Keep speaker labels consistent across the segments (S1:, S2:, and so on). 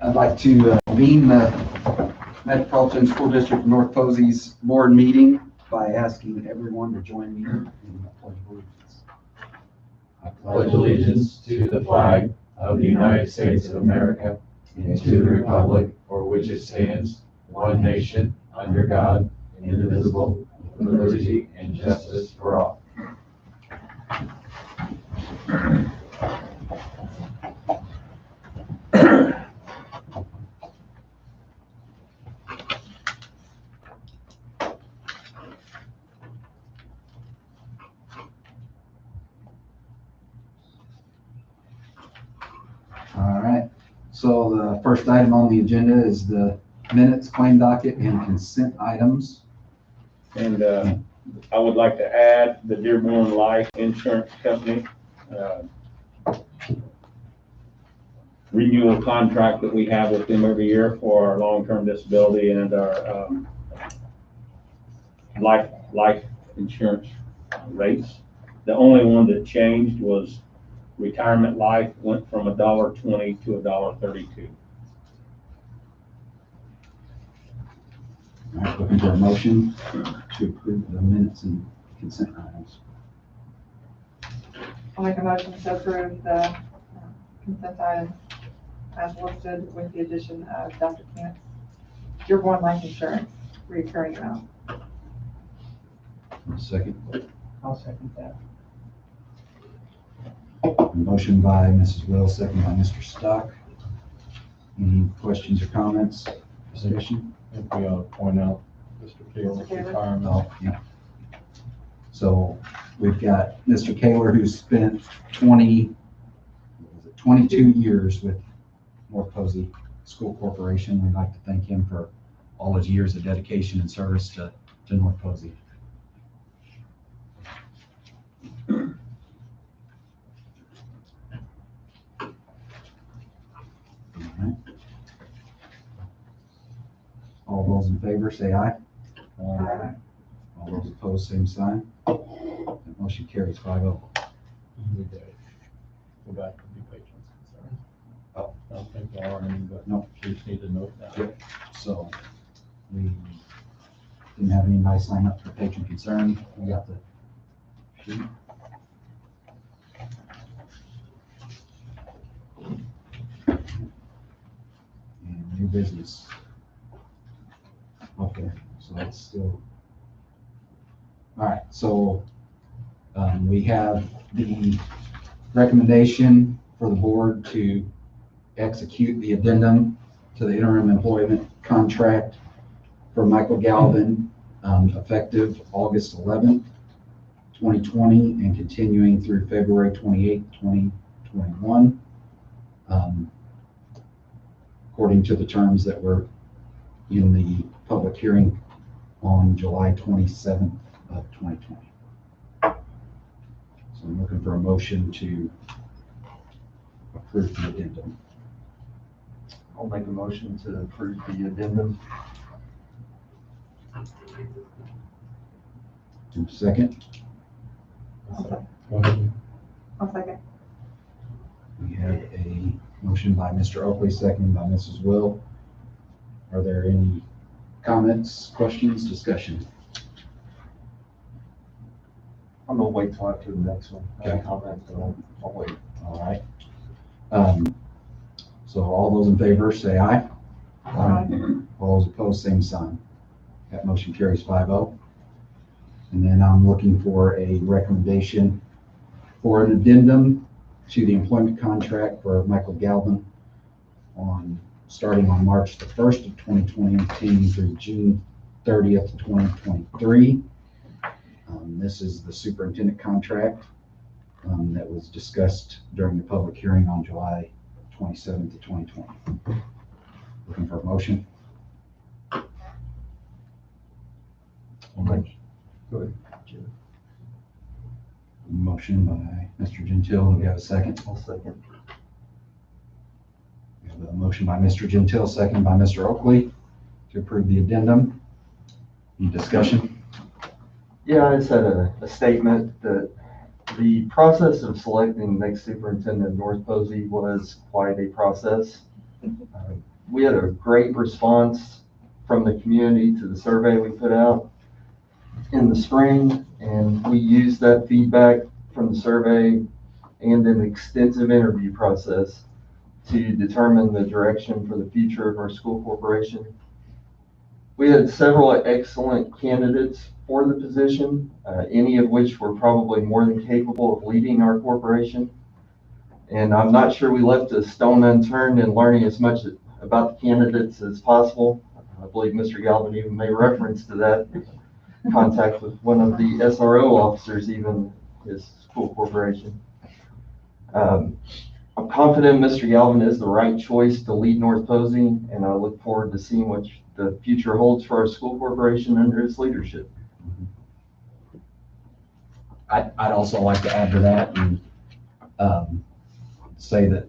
S1: I'd like to convene the Metropolitan School District of North Posey's board meeting by asking everyone to join me in the pledge of allegiance.
S2: I pledge allegiance to the flag of the United States of America and to the republic for which it stands, one nation, under God, indivisible, with liberty and justice for all.
S1: All right, so the first item on the agenda is the minutes, claim docket, and consent items.
S3: And I would like to add the Dearborn Life Insurance Company renewal contract that we have with them every year for our long-term disability and our life insurance rates. The only one that changed was retirement life went from $1.20 to $1.32.
S1: All right, looking for a motion to approve the minutes and consent items.
S4: I'll make a motion to approve the consent items as listed with the addition of Dr. Kent's Dearborn Life Insurance recurring amount.
S1: Second.
S5: I'll second that.
S1: Motion by Mrs. Will, second by Mr. Stock. Any questions or comments, discussion?
S2: I think we ought to point out Mr. Kaler's
S4: Mr. Kaler.
S2: retirement.
S1: Oh, yeah. So we've got Mr. Kaler, who spent 22 years with North Posey School Corporation. We'd like to thank him for all his years of dedication and service to North Posey. All those in favor say aye.
S4: Aye.
S1: All those opposed, same sign. That motion carries 5-0.
S2: We did. Go back to the patrons' concern.
S1: Oh.
S2: I don't think there are any, but
S1: No.
S2: we just need to note that.
S1: Yep. So we didn't have anybody sign up for patron concern. We got the sheet. And new business. Okay, so that's still. All right, so we have the recommendation for the board to execute the addendum to the interim employment contract for Michael Galvin, effective August 11th, 2020, and continuing through February 28th, 2021, according to the terms that were in the public hearing on July 27th of 2020. So I'm looking for a motion to approve the addendum.
S5: I'll make a motion to approve the addendum.
S1: Second,
S2: Motion.
S4: I'll second.
S1: we have a motion by Mr. Oakley, second by Mrs. Will. Are there any comments, questions, discussion?
S5: I'm gonna wait till after the next one. I have
S1: Okay.
S5: a comment, but I'll wait.
S1: All right. So all those in favor say aye.
S4: Aye.
S1: All those opposed, same sign. That motion carries 5-0. And then I'm looking for a recommendation for an addendum to the employment contract for Michael Galvin starting on March the 1st of 2020 and continuing through June 30th, 2023. This is the superintendent contract that was discussed during the public hearing on July 27th of 2020. Looking for a motion.
S5: Go ahead.
S1: Motion by Mr. Gentile. Do we have a second?
S5: I'll second.
S1: We have a motion by Mr. Gentile, second by Mr. Oakley to approve the addendum. Any discussion?
S5: Yeah, I just had a statement that the process of selecting the next superintendent of North Posey was quite a process. we had a great response from the community to the survey we put out in the spring, and we used that feedback from the survey and an extensive interview process to determine the direction for the future of our school corporation. We had several excellent candidates for the position, any of which were probably more than capable of leading our corporation. And I'm not sure we left a stone unturned in learning as much about the candidates as possible. I believe Mr. Galvin even made reference to that, contact with one of the SRO officers, even his school corporation. I'm confident Mr. Galvin is the right choice to lead North Posey, and I look forward to seeing what the future holds for our school corporation under his leadership.
S1: I'd also like to add to that and say that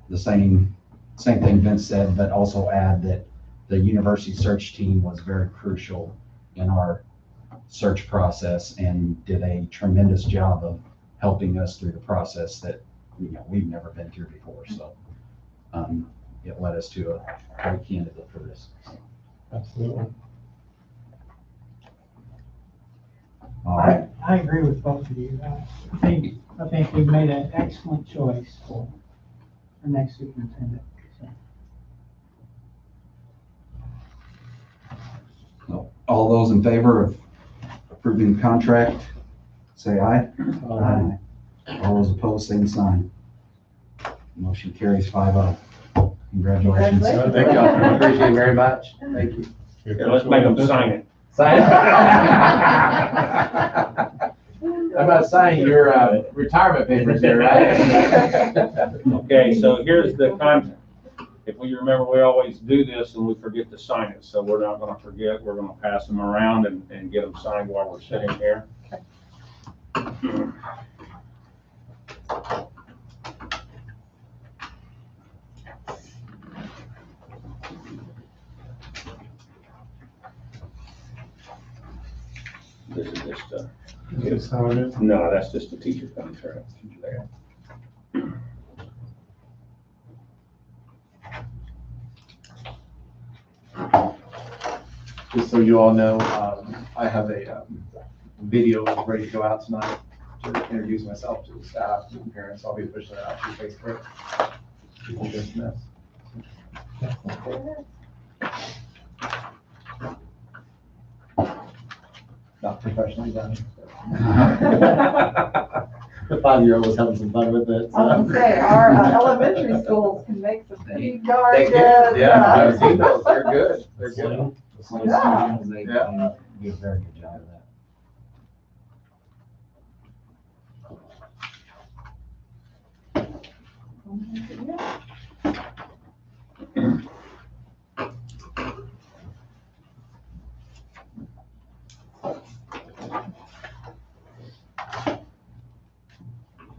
S1: the same thing Vince said, but also add that the university search team was very crucial in our search process and did a tremendous job of helping us through the process that we've never been through before. So it led us to a great candidate for this.
S2: Absolutely.
S1: All right.
S6: I agree with both of you. I think we've made an excellent choice for the next superintendent. So.
S1: All those in favor of approving the contract, say aye. Aye. All those opposed, same sign. Motion carries 5-0. Congratulations.
S4: Congratulations.
S2: Thank you. I appreciate it very much. Thank you.
S3: Here, let's make them sign it.
S2: Sign it. I'm about to sign your retirement papers here, right?
S3: Okay, so here's the contract. If we remember, we always do this and we forget to sign it, so we're not gonna forget. We're gonna pass them around and get them signed while we're sitting here. This is just no, that's just a teacher contract.
S2: Just so you all know, I have a video ready to go out tonight to introduce myself to the staff and parents. I'll be pushing it out to Facebook. People just miss. Not professionally done. The 5-year-old was having some fun with it.
S4: I was gonna say, our elementary schools can make some pretty darn
S2: They
S4: good.
S2: can, yeah, I've seen those. They're good. They're good.
S4: Yeah.
S1: They
S2: Yeah.
S1: do a very good job of that.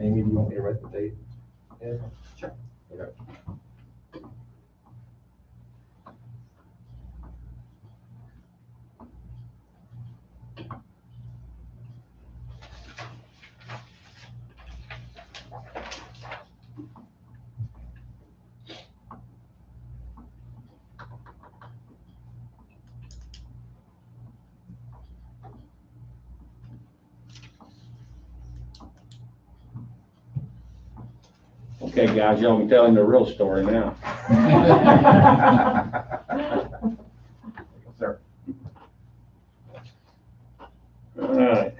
S2: Amy, do you want me to write the date? Yeah.
S1: Sure.
S2: Okay.
S3: Okay, guys, y'all can tell him the real story now.
S2: Sir.
S3: All right.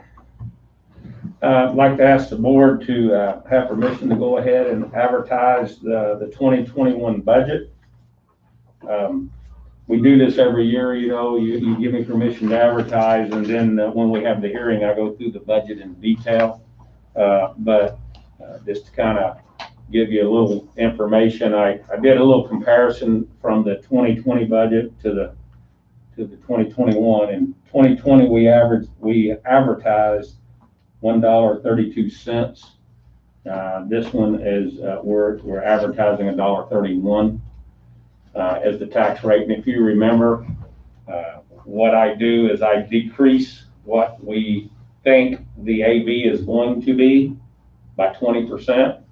S3: I'd like to ask the board to have permission to go ahead and advertise the 2021 budget. We do this every year, you give me permission to advertise, and then when we have the hearing, I go through the budget in detail. But just to kind of give you a little information, I did a little comparison from the 2020 budget to the 2021. In 2020, we advertised $1.32. This one is we're advertising $1.31 as the tax rate. And if you remember, what I do is I decrease what we think the AV is going to be by 20%.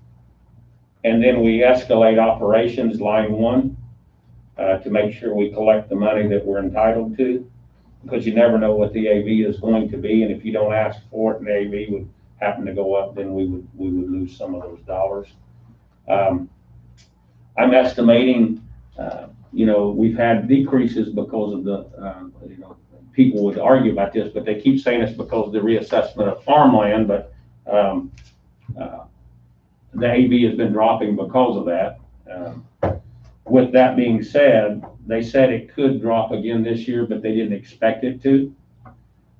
S3: And then we escalate operations line 1 to make sure we collect the money that we're entitled to, because you never know what the AV is going to be, and if you don't ask for it and the AV would happen to go up, then we would lose some of those dollars. I'm estimating, we've had decreases because of the, people would argue about this, but they keep saying it's because of the reassessment of farmland, but the AV has been dropping because of that. With that being said, they said it could drop again this year, but they didn't expect it to.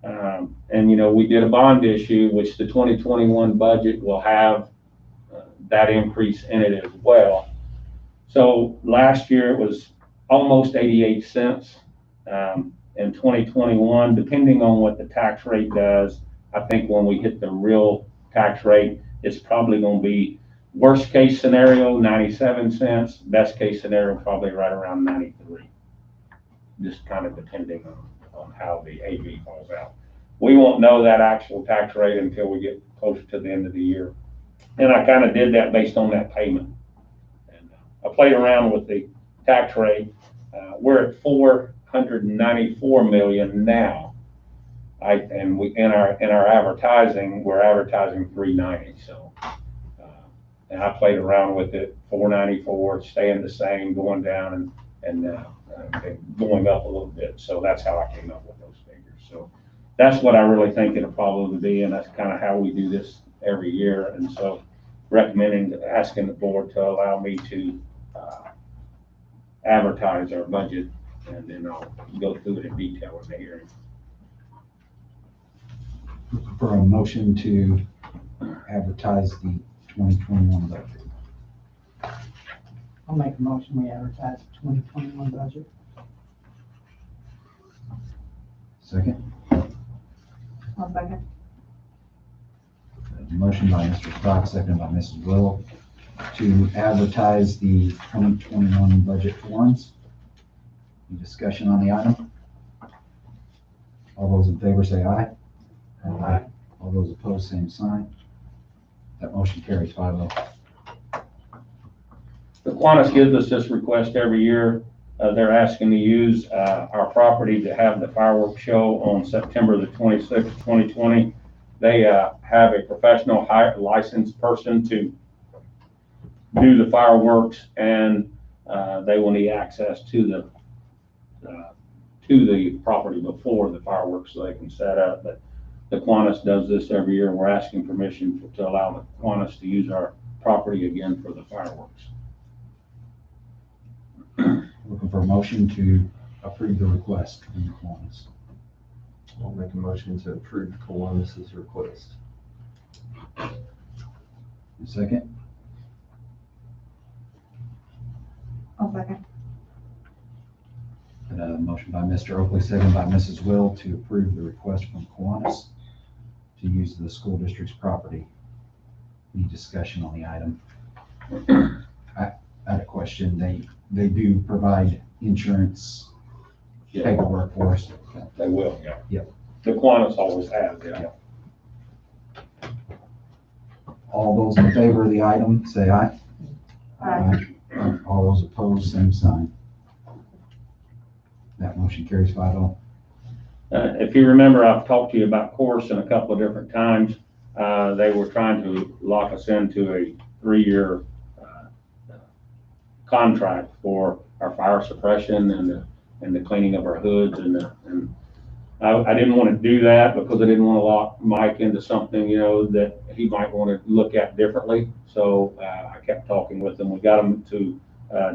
S3: And we did a bond issue, which the 2021 budget will have that increase in it as well. So last year it was almost 88 cents. In 2021, depending on what the tax rate does, I think when we hit the real tax rate, it's probably going to be worst case scenario, 97 cents, best case scenario, probably right around 93. Just kind of depending on how the AV falls out. We won't know that actual tax rate until we get closer to the end of the year. And I kind of did that based on that payment. And I played around with the tax rate. We're at 494 million now. In our advertising, we're advertising 390. So, and I played around with it, 494, staying the same, going down and going up a little bit. So that's how I came up with those figures. So that's what I really think it'll probably be, and that's kind of how we do this every year. And so asking the board to allow me to advertise our budget, and then I'll go through it in detail in the hearing.
S1: Looking for a motion to advertise the 2021 budget.
S6: I'll make a motion, we advertise the 2021 budget.
S1: Second.
S4: I'll second.
S1: Motion by Mr. Stock, seconded by Mrs. Will, to advertise the 2021 budget forms. Any discussion on the item? All those in favor say aye. Aye. All those opposed, same sign. That motion carries 5-0.
S3: The Kiwanis gives us this request every year. They're asking to use our property to have the fireworks show on September the 26th, 2020. They have a professional licensed person to do the fireworks, and they will need access to the property before the fireworks so they can set up. But the Kiwanis does this every year, and we're asking permission to allow the Kiwanis to use our property again for the fireworks.
S1: Looking for a motion to approve the request from the Kiwanis.
S5: I'll make a motion to approve Kiwanis' request.
S1: Second.
S4: I'll second.
S1: Motion by Mr. Oakley, seconded by Mrs. Will, to approve the request from Kiwanis to use the school district's property. Any discussion on the item? I had a question. They do provide insurance paperwork for us.
S3: They will, yeah.
S1: Yep.
S3: The Kiwanis always have, yeah.
S1: All those in favor of the item, say aye.
S4: Aye.
S1: All those opposed, same sign. That motion carries 5-0.
S3: If you remember, I've talked to you about Corson a couple of different times. They were trying to lock us into a 3-year contract for our fire suppression and the cleaning of our hoods. And I didn't want to do that because I didn't want to lock Mike into something, that he might want to look at differently. So I kept talking with him. We got him to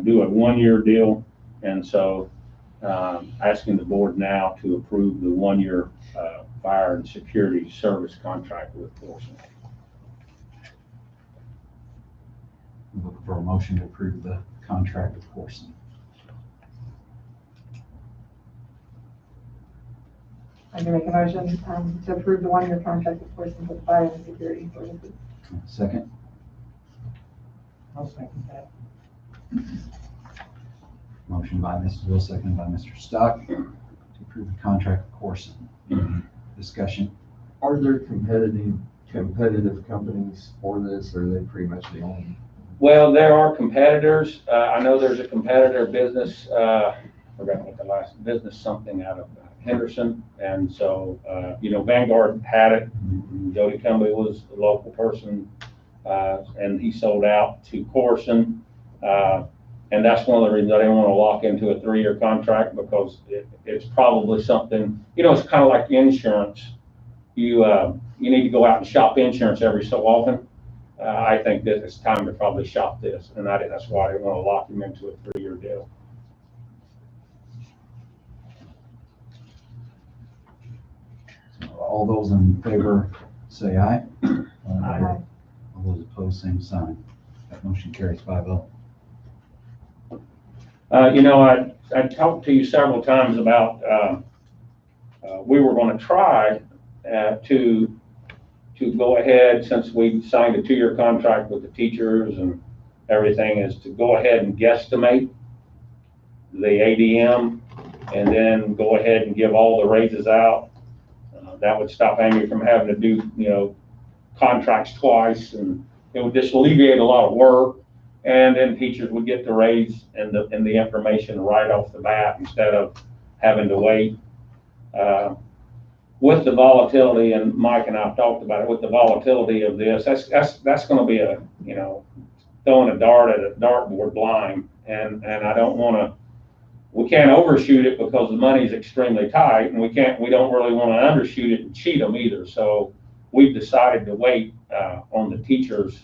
S3: do a 1-year deal. And so asking the board now to approve the 1-year fire and security service contract with Corson.
S1: Looking for a motion to approve the contract with Corson.
S4: I can make a motion to approve the 1-year contract with Corson for the fire and security services.
S1: Second.
S6: I'll second that.
S1: Motion by Mrs. Will, seconded by Mr. Stock, to approve the contract with Corson. Any discussion?
S5: Are there competitive companies for this, or are they pretty much the only
S3: Well, there are competitors. I know there's a competitor business, forgot what the last business, something out of Henderson. And so, Vanguard had it. Jody Cumbie was the local person, and he sold out to Corson. And that's one of the reasons I didn't want to lock into a 3-year contract, because it's probably something, it's kind of like insurance. You need to go out and shop insurance every so often. I think that it's time to probably shop this, and that's why I didn't want to lock him into a 3-year deal.
S1: All those in favor, say aye.
S4: Aye.
S1: All those opposed, same sign. That motion carries 5-0.
S3: I talked to you several times about, we were going to try to go ahead, since we signed a 2-year contract with the teachers and everything, is to go ahead and guesstimate the ADM and then go ahead and give all the raises out. That would stop Amy from having to do, contracts twice, and it would just alleviate a lot of work. And then teachers would get the raise and the information right off the bat instead of having to wait. With the volatility, and Mike and I have talked about it, with the volatility of this, that's going to be throwing a dart at a dartboard blind. And I don't want to, we can't overshoot it because the money's extremely tight, and we don't really want to undershoot it and cheat them either. So we've decided to wait on the teachers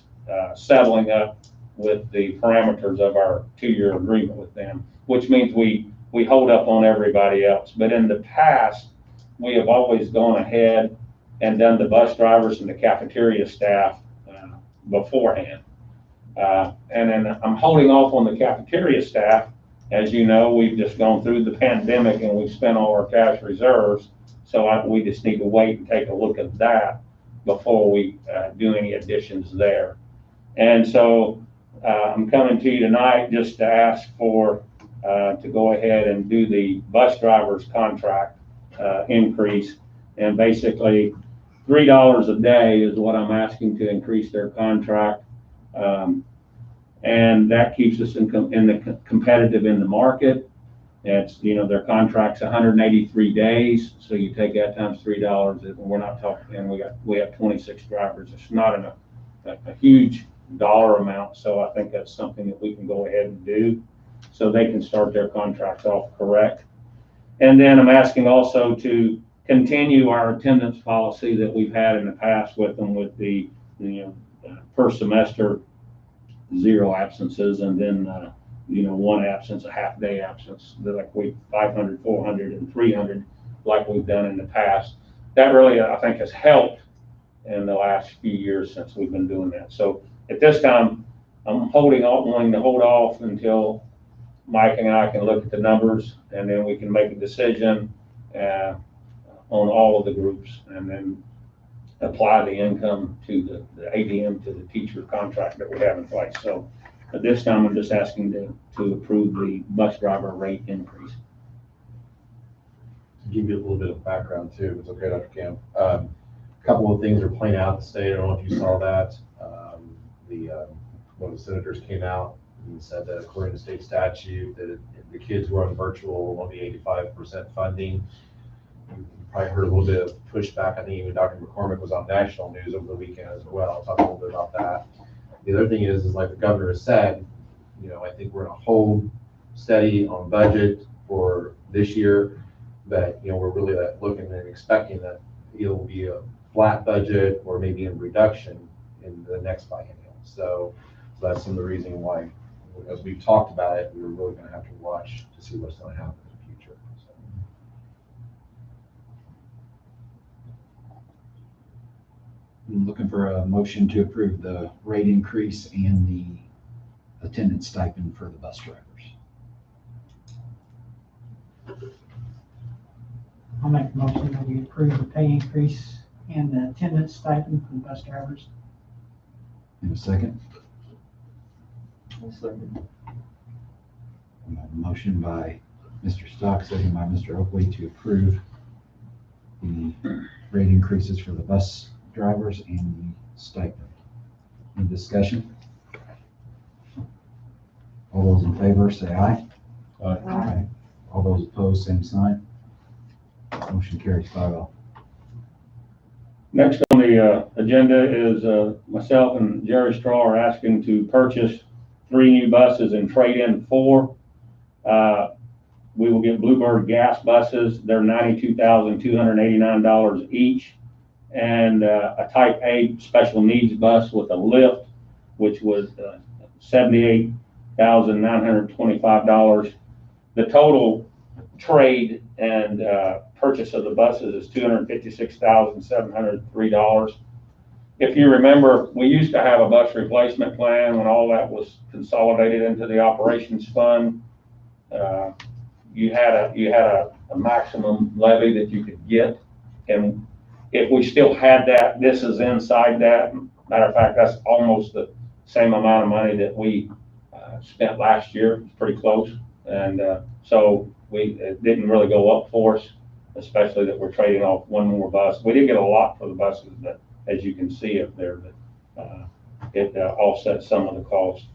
S3: settling up with the parameters of our 2-year agreement with them, which means we hold up on everybody else. But in the past, we have always gone ahead and done the bus drivers and the cafeteria staff beforehand. And then I'm holding off on the cafeteria staff. As you know, we've just gone through the pandemic and we've spent all our cash reserves. So we just need to wait and take a look at that before we do any additions there. And so I'm coming to you tonight just to ask for, to go ahead and do the bus drivers contract increase. And basically $3 a day is what I'm asking to increase their contract. And that keeps us competitive in the market. It's, their contract's 183 days. So you take that times $3, and we're not talking, and we have 26 drivers. It's not a huge dollar amount. So I think that's something that we can go ahead and do so they can start their contracts off correct. And then I'm asking also to continue our attendance policy that we've had in the past with them, with the, per semester, 0 absences, and then, 1 absence, a half-day absence, like 500, 400, and 300, like we've done in the past. That really, I think, has helped in the last few years since we've been doing that. So at this time, I'm wanting to hold off until Mike and I can look at the numbers, and then we can make a decision on all of the groups, and then apply the income to the ADM, to the teacher contract that we have in place. So at this time, I'm just asking to approve the bus driver rate increase.
S2: To give you a little bit of background too, if it's okay, Dr. Camp. A couple of things are playing out in the state. I don't know if you saw that. One of the senators came out and said that according to state statute, that the kids who are on virtual will only 85% funding. You probably heard a little bit of pushback. I think even Dr. McCormick was on national news over the weekend as well. I'll talk a little bit about that. The other thing is like the governor has said, I think we're going to hold steady on budget for this year, but we're really looking and expecting that it will be a flat budget or maybe a reduction in the next biennial. So that's some of the reason why, as we've talked about it, we're really going to have to watch to see what's going to happen in the future. So.
S1: I'm looking for a motion to approve the rate increase and the attendance stipend for the bus drivers.
S6: I'll make a motion that we approve the pay increase and the attendance stipend for the bus drivers.
S1: In a second.
S5: Second.
S1: We have a motion by Mr. Stock, second by Mr. Oakley, to approve the rate increases for the bus drivers and the stipend. Any discussion? All those in favor, say aye.
S4: Aye.
S1: All those opposed, same sign. Motion carries 5-0.
S3: Next on the agenda is myself and Jerry Straw are asking to purchase 3 new buses and trade in 4. We will get Bluebird gas buses. They're $92,289 each. And a Type A special needs bus with a lift, which was $78,925. The total trade and purchase of the buses is $256,703. If you remember, we used to have a bus replacement plan when all that was consolidated into the operations fund. You had a maximum levy that you could get, and if we still had that, this is inside that. Matter of fact, that's almost the same amount of money that we spent last year. It's pretty close, and so it didn't really go up for us, especially that we're trading off 1 more bus. We did get a lot for the buses, but as you can see up there, that it offsets some of the cost.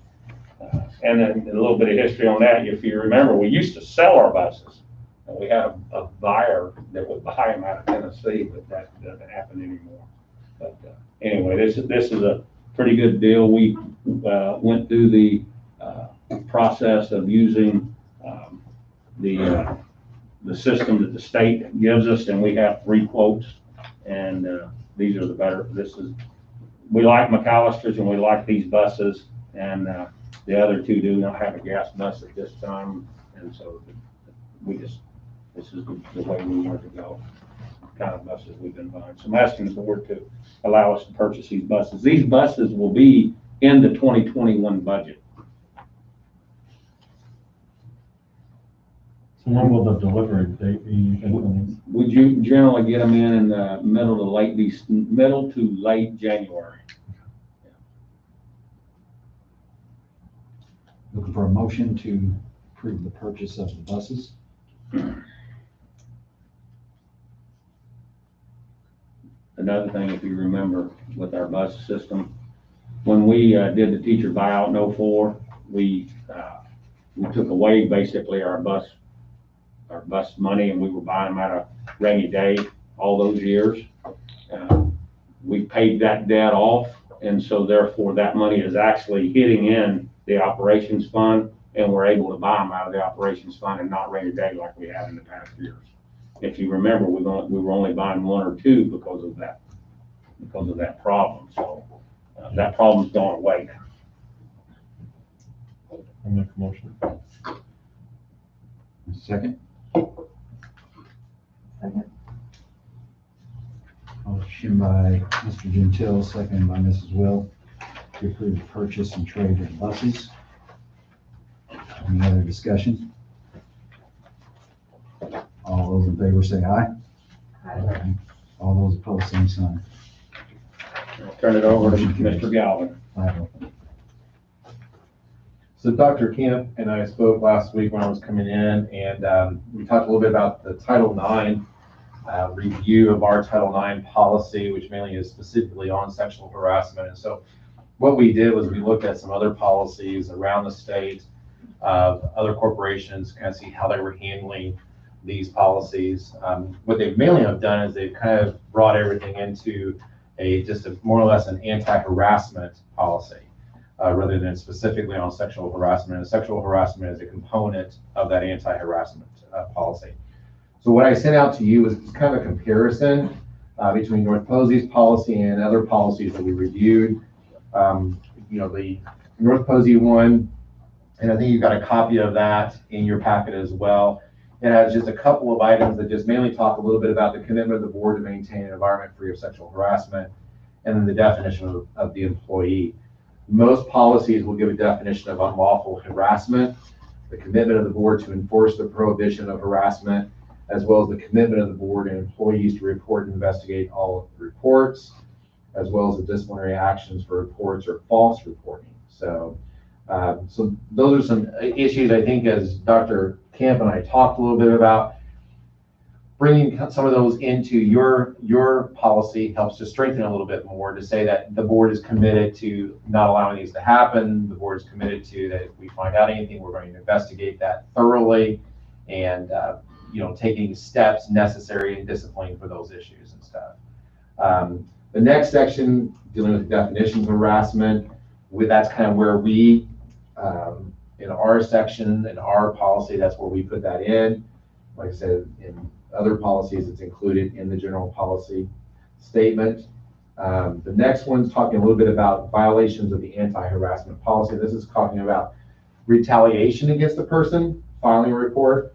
S3: And then a little bit of history on that. If you remember, we used to sell our buses, and we had a buyer that would buy them out of Tennessee, but that doesn't happen anymore. But anyway, this is a pretty good deal. We went through the process of using the system that the state gives us, and we have 3 quotes, and these are the better. We like McAllister's and we like these buses, and the other 2 do not have a gas bus at this time, and so this is the way we want to go, kind of buses we've been buying. So I'm asking the board to allow us to purchase these buses. These buses will be in the 2021 budget.
S2: So when will the delivery date be?
S3: Would you generally get them in the middle to late January?
S1: Looking for a motion to approve the purchase of the buses.
S3: Another thing, if you remember, with our bus system, when we did the teacher buyout in 2004, we took away basically our bus money, and we were buying them out of rainy day all those years. We paid that debt off, and so therefore that money is actually hitting in the operations fund, and we're able to buy them out of the operations fund and not rainy day like we have in the past years. If you remember, we were only buying 1 or 2 because of that problem. So that problem's gone away now.
S2: I'll make a motion.
S1: Second.
S4: Second.
S1: Motion by Mr. Gentile, second by Mrs. Will, to approve the purchase and trade of buses. Any other discussion? All those in favor say aye.
S4: Aye.
S1: All those opposed, same sign.
S3: I'll turn it over to Mr. Galvin.
S1: 5-0.
S7: So Dr. Camp and I spoke last week when I was coming in, and we talked a little bit about the Title IX review of our Title IX policy, which mainly is specifically on sexual harassment. And so what we did was we looked at some other policies around the state of other corporations, kind of see how they were handling these policies. What they mainly have done is they've kind of brought everything into more or less an anti-harassment policy. Rather than specifically on sexual harassment. And sexual harassment is a component of that anti-harassment policy. So what I sent out to you is kind of a comparison between North Posey's policy and other policies that we reviewed. The North Posey one, and I think you've got a copy of that in your packet as well. It has just a couple of items that just mainly talk a little bit about the commitment of the board to maintain an environment free of sexual harassment, and then the definition of the employee. Most policies will give a definition of unlawful harassment, the commitment of the board to enforce the prohibition of harassment, as well as the commitment of the board and employees to report and investigate all of the reports, as well as the disciplinary actions for reports or false reporting. So those are some issues I think, as Dr. Camp and I talked a little bit about. bringing some of those into your policy helps to strengthen a little bit more, to say that the board is committed to not allowing these to happen. The board is committed to that if we find out anything, we're going to investigate that thoroughly and, taking steps necessary in disciplining for those issues and stuff. The next section, dealing with definitions of harassment, that's kind of where we, in our section, in our policy, that's where we put that in. Like I said, in other policies, it's included in the general policy statement. The next one's talking a little bit about violations of the anti-harassment policy. This is talking about retaliation against the person, filing a report,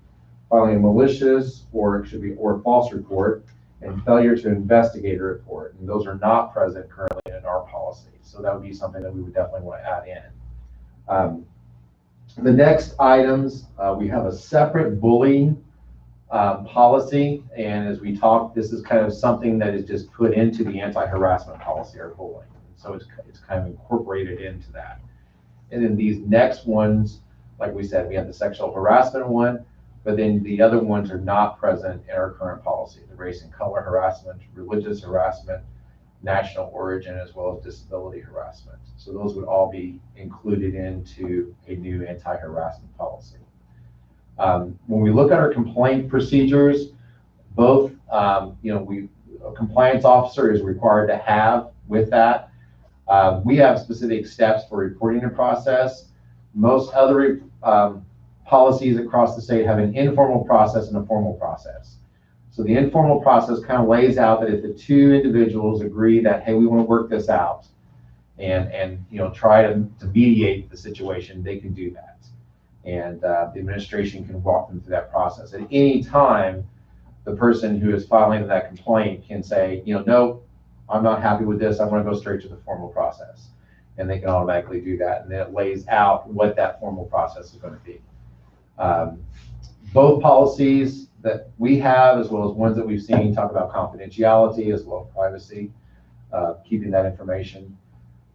S7: filing a malicious, or it should be, or false report, and failure to investigate a report. And those are not present currently in our policy. So that would be something that we would definitely want to add in. The next items, we have a separate bullying policy, and as we talked, this is kind of something that is just put into the anti-harassment policy, or bullying. So it's kind of incorporated into that. And then these next ones, like we said, we have the sexual harassment one, but then the other ones are not present in our current policy: the race and color harassment, religious harassment, national origin, as well as disability harassment. So those would all be included into a new anti-harassment policy. When we look at our complaint procedures, both, a compliance officer is required to have with that. We have specific steps for reporting the process. Most other policies across the state have an informal process and a formal process. So the informal process kind of lays out that if the two individuals agree that, hey, we want to work this out and try to mediate the situation, they can do that. And the administration can walk them through that process. At any time, the person who is filing that complaint can say, no, I'm not happy with this. I want to go straight to the formal process. And they can automatically do that. And then it lays out what that formal process is going to be. Both policies that we have, as well as ones that we've seen, talk about confidentiality as well as privacy, keeping that information.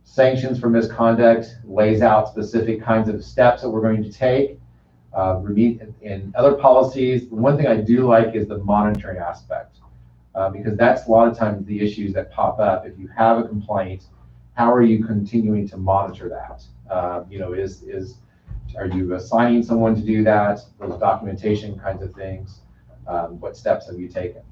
S7: Sanctions for misconduct lays out specific kinds of steps that we're going to take. In other policies, the one thing I do like is the monitoring aspect, because that's a lot of times the issues that pop up. If you have a complaint, how are you continuing to monitor that? Are you assigning someone to do that? Those documentation kinds of things. What steps have you taken?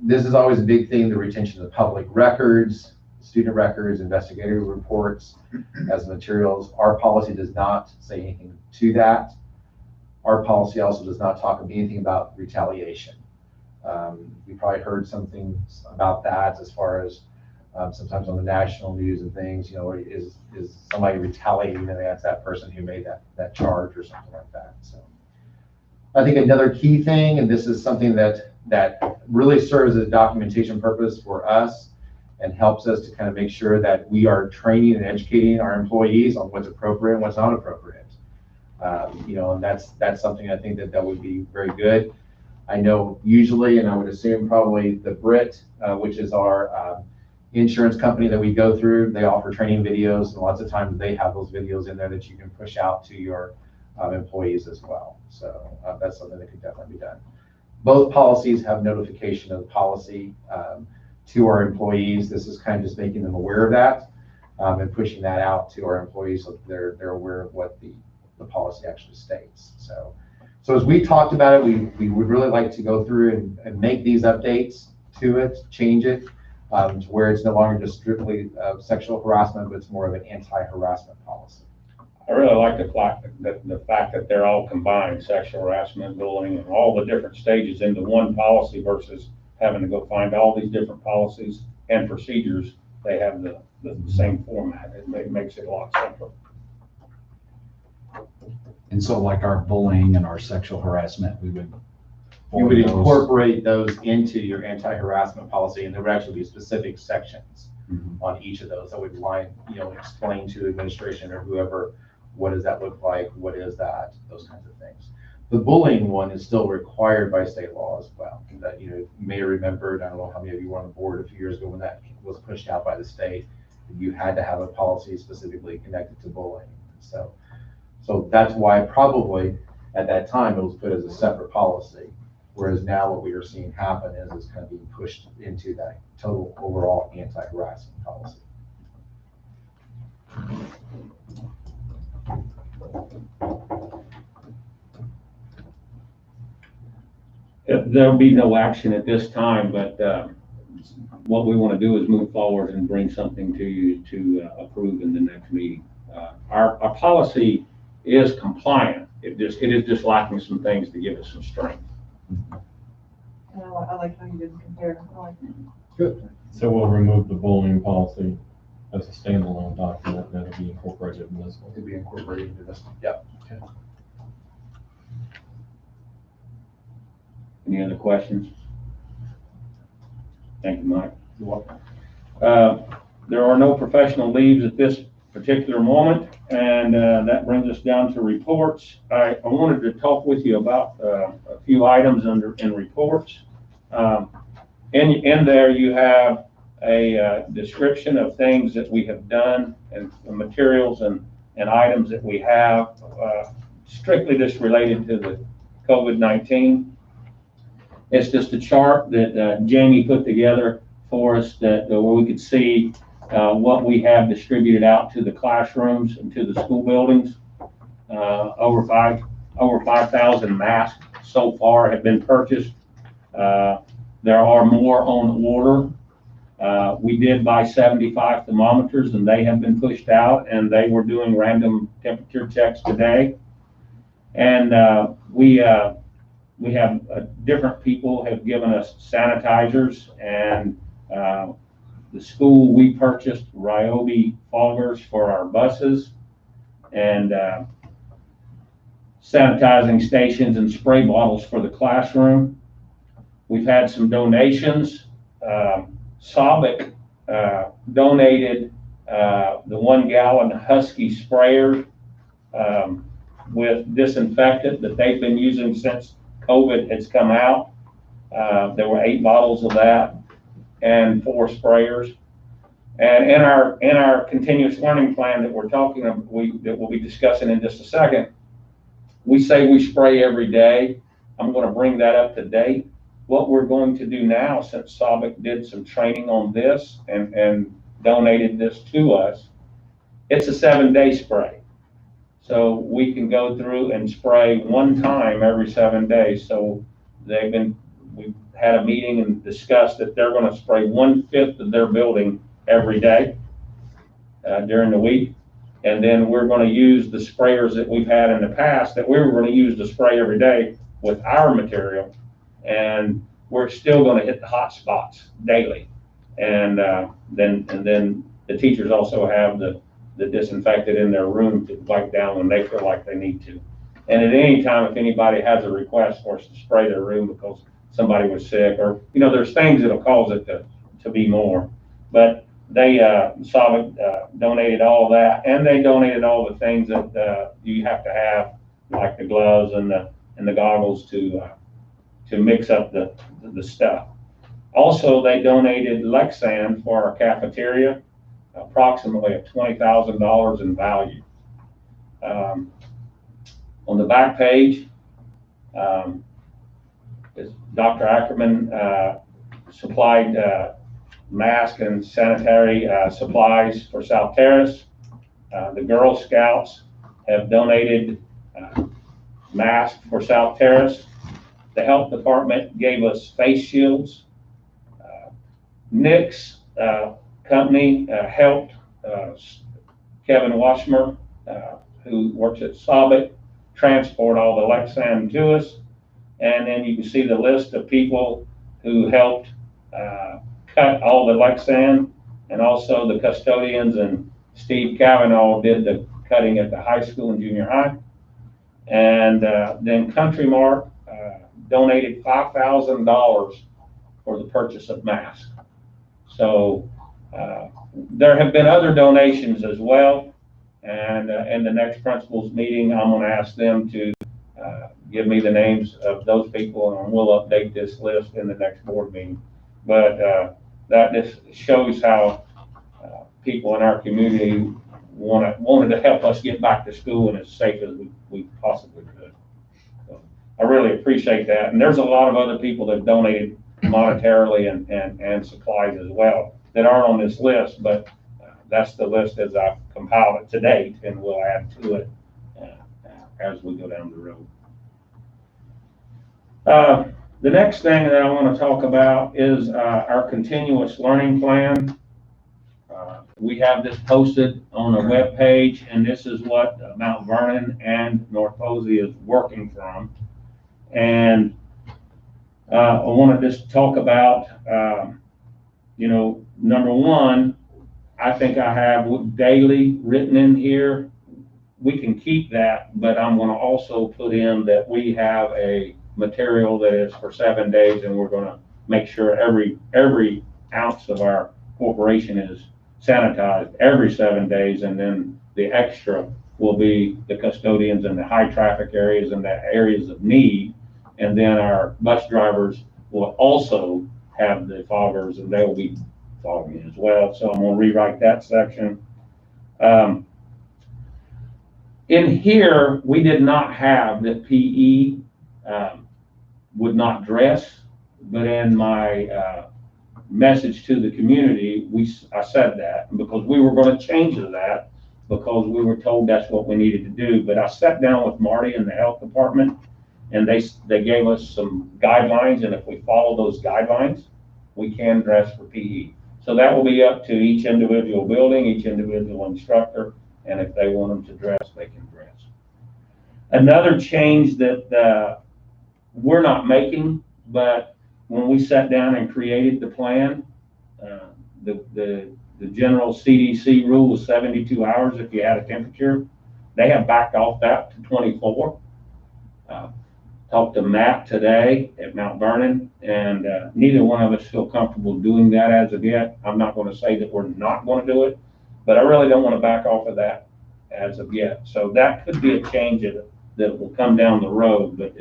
S7: This is always a big thing, the retention of public records, student records, investigative reports as materials. Our policy does not say anything to that. Our policy also does not talk anything about retaliation. You probably heard something about that as far as sometimes on the national news and things, is somebody retaliating against that person who made that charge or something like that. So I think another key thing, and this is something that really serves as a documentation purpose for us and helps us to kind of make sure that we are training and educating our employees on what's appropriate and what's not appropriate. And that's something I think that would be very good. I know usually, and I would assume probably the Brit, which is our insurance company that we go through, they offer training videos, and lots of times they have those videos in there that you can push out to your employees as well. So that's something that could definitely be done. Both policies have notification of the policy to our employees. This is kind of just making them aware of that and pushing that out to our employees so that they're aware of what the policy actually states. So as we talked about it, we would really like to go through and make these updates to it, change it to where it's no longer just strictly sexual harassment, but it's more of an anti-harassment policy.
S3: I really like the fact that they're all combined, sexual harassment, bullying, and all the different stages into one policy versus having to go find all these different policies and procedures. They have the same format. It makes it a lot simpler.
S1: And so like our bullying and our sexual harassment, we would.
S7: You would incorporate those into your anti-harassment policy, and there would actually be specific sections on each of those that would explain to administration or whoever, what does that look like? What is that? Those kinds of things. The bullying one is still required by state law as well. That you may have remembered, I don't know how many of you were on the board a few years ago when that was pushed out by the state. You had to have a policy specifically connected to bullying. So that's why probably at that time it was put as a separate policy. Whereas now what we are seeing happen is it's kind of being pushed into that total overall anti-harassment policy.
S3: There'll be no action at this time, but what we want to do is move forward and bring something to you to approve in the next meeting. Our policy is compliant. It is just lacking some things to give it some strength.
S4: And I like how you didn't compare. I like that.
S8: So we'll remove the bullying policy as a standalone document, and it'll be incorporated in this one.
S7: It'll be incorporated into this. Yep.
S3: Any other questions? Thank you, Mike.
S7: You're welcome.
S3: There are no professional leaves at this particular moment, and that brings us down to reports. I wanted to talk with you about a few items in reports. In there you have a description of things that we have done and materials and items that we have, strictly just related to the COVID-19. It's just a chart that Jamie put together for us that where we could see what we have distributed out to the classrooms and to the school buildings. Over 5,000 masks so far have been purchased. There are more on order. We did buy 75 thermometers and they have been pushed out, and they were doing random temperature checks today. And we have different people have given us sanitizers, and the school, we purchased Ryobi foggers for our buses, and sanitizing stations and spray bottles for the classroom. We've had some donations. Sabic donated the 1 gallon Husky sprayer with disinfectant that they've been using since COVID has come out. There were 8 bottles of that and 4 sprayers. And in our continuous learning plan that we're talking about, that we'll be discussing in just a second, we say we spray every day. I'm going to bring that up to date. What we're going to do now, since Sabic did some training on this and donated this to us, it's a 7-day spray. So we can go through and spray 1 time every 7 days. So we've had a meeting and discussed that they're going to spray 1/5 of their building every day during the week. And then we're going to use the sprayers that we've had in the past that we were going to use to spray every day with our material. And we're still going to hit the hot spots daily. And then the teachers also have the disinfectant in their room to wipe down when they feel like they need to. And at any time, if anybody has a request for us to spray their room because somebody was sick, or, there's things that'll cause it to be more. But they, Sabic donated all that, and they donated all the things that you have to have, like the gloves and the goggles to mix up the stuff. Also, they donated Lexan for our cafeteria, approximately $20,000 in value. On the back page, Dr. Ackerman supplied mask and sanitary supplies for South Terrace. The Girl Scouts have donated masks for South Terrace. The health department gave us face shields. Nick's company helped Kevin Washmer, who works at Sabic, transport all the Lexan to us. And then you can see the list of people who helped cut all the Lexan, and also the custodians, and Steve Cavanaugh did the cutting at the high school and junior high. And then Country Mark donated $5,000 for the purchase of masks. So there have been other donations as well. And in the next principals meeting, I'm going to ask them to give me the names of those people, and we'll update this list in the next board meeting. But that just shows how people in our community wanted to help us get back to school and as safe as we possibly could. So I really appreciate that. And there's a lot of other people that donated monetarily and supplies as well that aren't on this list, but that's the list as I've compiled it to date, and we'll add to it as we go down the road. The next thing that I want to talk about is our continuous learning plan. We have this posted on the web page, and this is what Mount Vernon and North Posey is working from. And I want to just talk about, number one, I think I have daily written in here. We can keep that, but I'm going to also put in that we have a material that is for 7 days, and we're going to make sure every ounce of our corporation is sanitized every 7 days, and then the extra will be the custodians in the high traffic areas and the areas of need. And then our bus drivers will also have the foggers, and they will be fogging as well. So I'm going to rewrite that section. In here, we did not have that PE would not dress, but in my message to the community, I said that because we were going to change that because we were told that's what we needed to do. But I sat down with Marty in the health department, and they gave us some guidelines, and if we follow those guidelines, we can dress for PE. So that will be up to each individual building, each individual instructor, and if they want them to dress, they can dress. Another change that we're not making, but when we sat down and created the plan, the general CDC rule was 72 hours if you had a temperature. They have backed off that to 24. Talked to Matt today at Mount Vernon, and neither one of us feel comfortable doing that as of yet. I'm not going to say that we're not going to do it, but I really don't want to back off of that as of yet. So that could be a change that will come down the road, but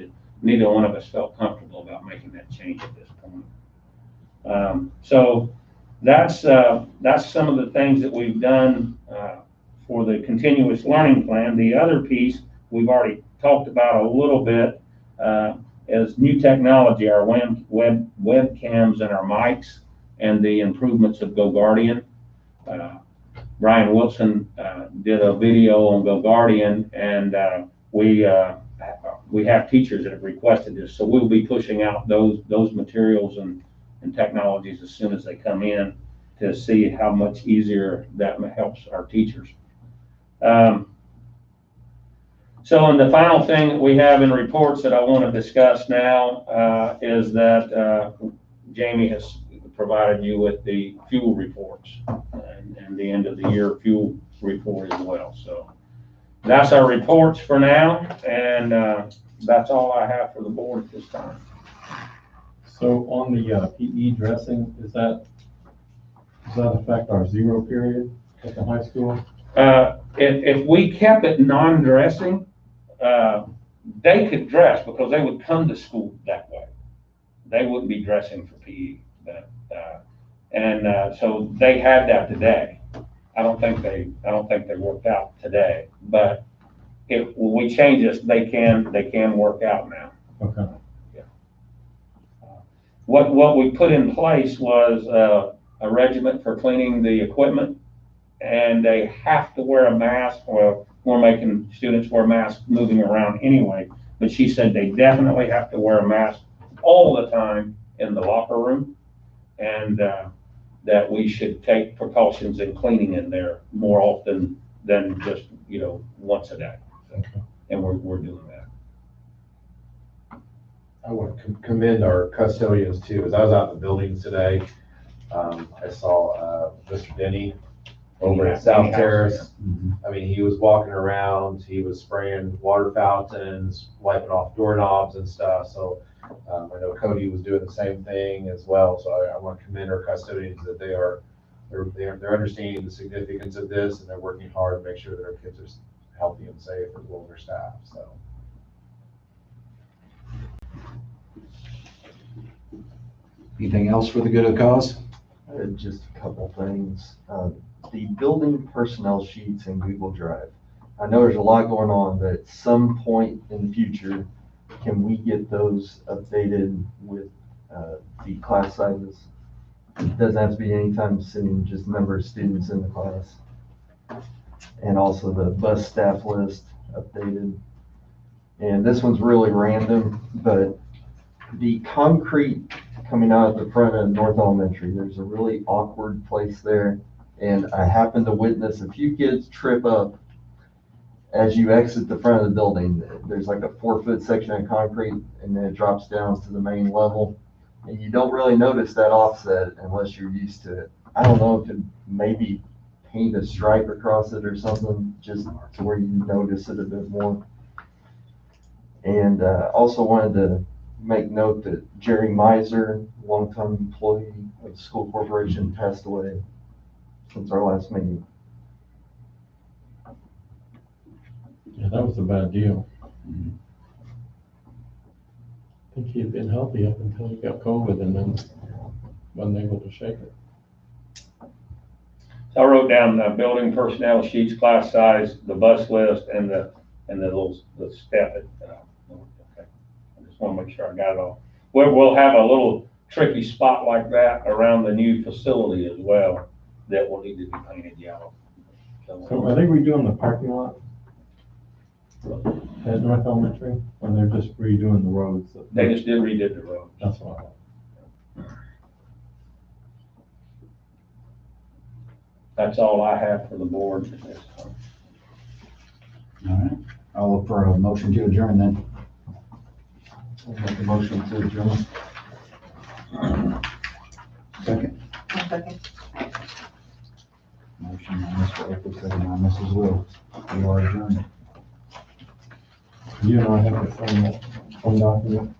S3: neither one of us felt comfortable about making that change at this point. So that's some of the things that we've done for the continuous learning plan. The other piece we've already talked about a little bit is new technology, our webcams and our mics, and the improvements of GoGuardian. Brian Wilson did a video on GoGuardian, and we have teachers that have requested this, so we'll be pushing out those materials and technologies as soon as they come in to see how much easier that helps our teachers. So, and the final thing that we have in reports that I want to discuss now is that Jamie has provided you with the fuel reports and the end of the year fuel report as well. So that's our reports for now, and that's all I have for the board at this time.
S8: So on the PE dressing, does that affect our 0 period at the high school?
S3: If we kept it non-dressing, they could dress because they would come to school that way. They wouldn't be dressing for PE. So they had that today. I don't think they worked out today, but when we change this, they can work out now.
S8: Okay.
S3: Yeah. What we put in place was a regiment for cleaning the equipment, and they have to wear a mask. Well, we're making students wear masks moving around anyway, but she said they definitely have to wear a mask all the time in the locker room, and that we should take precautions in cleaning in there more often than just, once a day. So, and we're doing that.
S7: I want to commend our custodians too. As I was out in the buildings today, I saw Mr. Denny over at South Terrace. I mean, he was walking around, he was spraying water fountains, wiping off doorknobs and stuff. So I know Cody was doing the same thing as well. So I want to commend our custodians that they're understanding the significance of this, and they're working hard to make sure that our kids are healthy and safe as well as their staff. So.
S1: Anything else for the good of the cause?
S5: Just a couple things. The building personnel sheets in Google Drive. I know there's a lot going on, but at some point in the future, can we get those updated with, the class sizes? It doesn't have to be anytime soon, just number of students in the class. And also the bus staff list updated. And this one's really random, but the concrete coming out of the front of North Elementary, there's a really awkward place there. And I happened to witness a few kids trip up as you exit the front of the building. There's like a 4-foot section of concrete and then it drops down to the main level. And you don't really notice that offset unless you're used to it. I don't know if it maybe paint a stripe across it or something, just to where you notice it a bit more. And also wanted to make note that Jerry Miser, longtime employee of the school corporation, passed away since our last meeting.
S8: Yeah, that was a bad deal. I think he had been healthy up until he got COVID and then wasn't able to shake it.
S3: So I wrote down the building personnel sheets, class size, the bus list, and the step. Okay. I just want to make sure I got it all. We'll have a little tricky spot like that around the new facility as well that will need to be painted yellow.
S8: So are they redoing the parking lot at North Elementary, or they're just redoing the roads?
S3: They just redid the road.
S8: That's what I thought.
S3: That's all I have for the board at this time.
S1: All right, I'll look for a motion to adjourn then.
S5: I'll make a motion to adjourn.
S1: Second.
S4: One second.
S1: Motion by Mr. Oakley, second by Mrs. Wills. We are adjourned.
S8: You and I have to sign that one document.